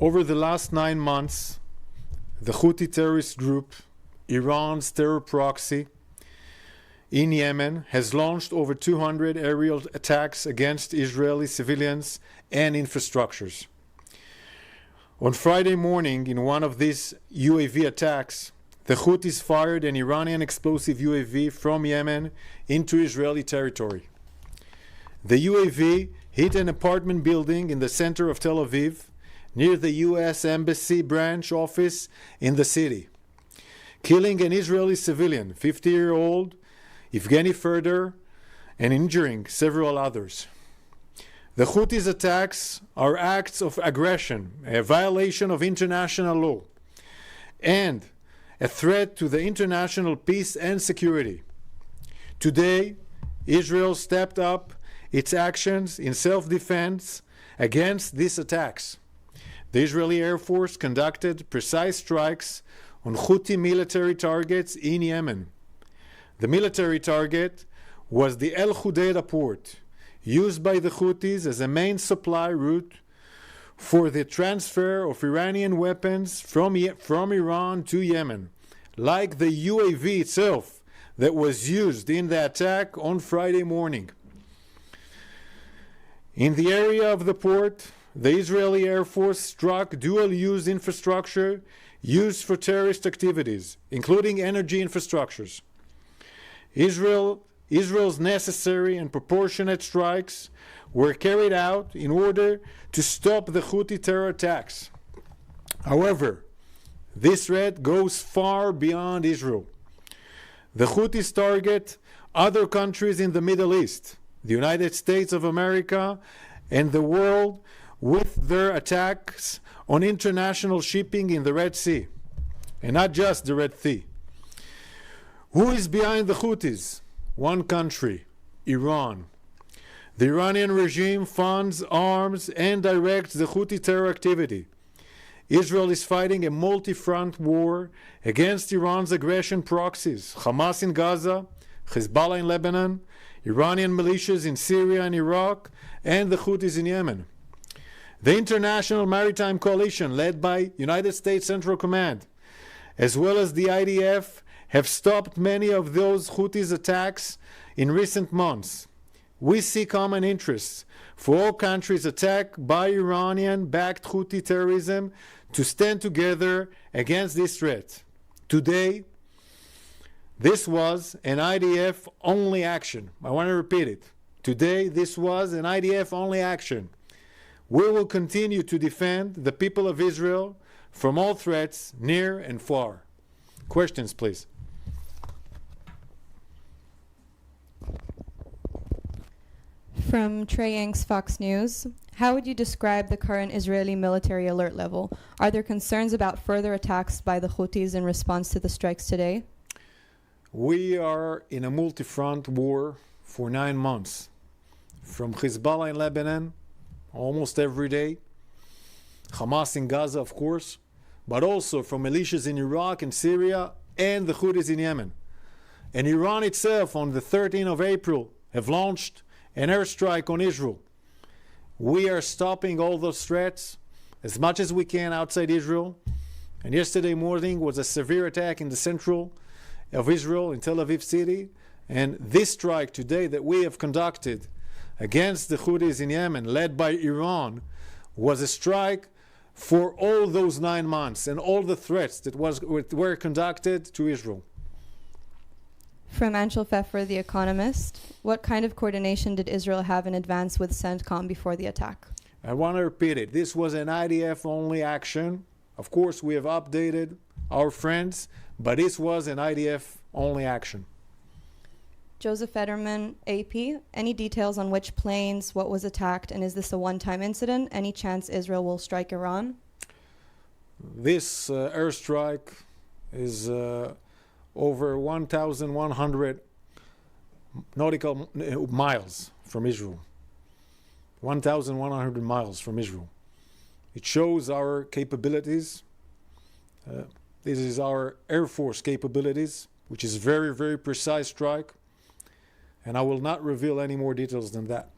Over the last 9 months, the Houthi terrorist group, Iran's terror proxy in Yemen, has launched over 200 aerial attacks against Israeli civilians and infrastructures. On Friday morning, in one of these UAV attacks, the Houthis fired an Iranian explosive UAV from Yemen into Israeli territory. The UAV hit an apartment building in the center of Tel Aviv, near the U.S. Embassy branch office in the city, killing an Israeli civilian, 50-year-old Evgeny Feder, and injuring several others. The Houthis' attacks are acts of aggression, a violation of international law, and a threat to the international peace and security. Today, Israel stepped up its actions in self-defense against these attacks. The Israeli Air Force conducted precise strikes on Houthi military targets in Yemen. The military target was the El Hudaydah port, used by the Houthis as a main supply route for the transfer of Iranian weapons from Iran to Yemen, like the UAV itself that was used in the attack on Friday morning. In the area of the port, the Israeli Air Force struck dual-use infrastructure used for terrorist activities, including energy infrastructures. Israel's necessary and proportionate strikes were carried out in order to stop the Houthi terror attacks. However, this threat goes far beyond Israel. The Houthis target other countries in the Middle East, the United States of America, and the world with their attacks on international shipping in the Red Sea, and not just the Red Sea. Who is behind the Houthis? One country, Iran. The Iranian regime funds, arms, and directs the Houthi terror activity. Israel is fighting a multi-front war against Iran's aggression proxies, Hamas in Gaza, Hezbollah in Lebanon, Iranian militias in Syria and Iraq, and the Houthis in Yemen. The International Maritime Coalition, led by United States Central Command, as well as the IDF, have stopped many of those Houthis' attacks in recent months. We see common interests for all countries attacked by Iranian-backed Houthi terrorism to stand together against this threat. Today, this was an IDF-only action. I want to repeat it. Today, this was an IDF-only action. We will continue to defend the people of Israel from all threats, near and far. Questions, please. From Trey Yanks, Fox News. How would you describe the current Israeli military alert level? Are there concerns about further attacks by the Houthis in response to the strikes today? We are in a multi-front war for 9 months. From Hezbollah in Lebanon, almost every day. Hamas in Gaza, of course, but also from militias in Iraq and Syria and the Houthis in Yemen. And Iran itself, on the 13th of April, have launched an airstrike on Israel. We are stopping all those threats as much as we can outside Israel. And yesterday morning was a severe attack in the central of Israel, in Tel Aviv city. And this strike today that we have conducted against the Houthis in Yemen, led by Iran, was a strike for all those 9 months and all the threats that were conducted to Israel. From Anshel Pfeffer, The Economist. What kind of coordination did Israel have in advance with CENTCOM before the attack? I want to repeat it. This was an IDF-only action. Of course, we have updated our friends, but this was an IDF-only action. Joseph Fetterman, AP. Any details on which planes, what was attacked, and is this a one-time incident? Any chance Israel will strike Iran? This airstrike is over 1,100 nautical miles from Israel. 1,100 miles from Israel. It shows our capabilities. This is our Air Force capabilities, which is very, very precise strike. And I will not reveal any more details than that.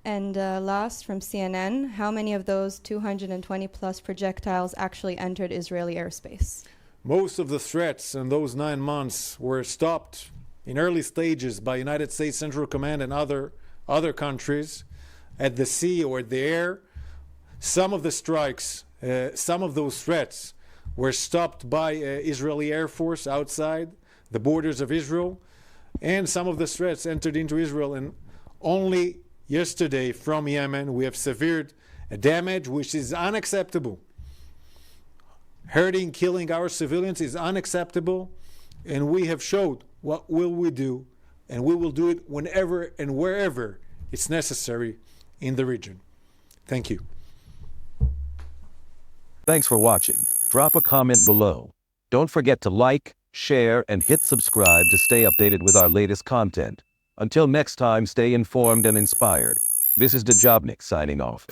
And last, from CNN, how many of those 220 plus projectiles actually entered Israeli airspace? Most of the threats in those 9 months were stopped in early stages by United States Central Command and other countries at the sea or at the air. Some of the strikes, some of those threats were stopped by Israeli Air Force outside the borders of Israel, and some of the threats entered into Israel. And only yesterday from Yemen we have severed a damage which is unacceptable. Hurting, killing our civilians is unacceptable, and we have showed what will we do, and we will do it whenever and wherever it's necessary in the region. Thank you. Thanks for watching. Drop a comment below. Don't forget to like, share, and hit subscribe to stay updated with our latest content. Until next time, stay informed and inspired. This is Dejobnik signing off.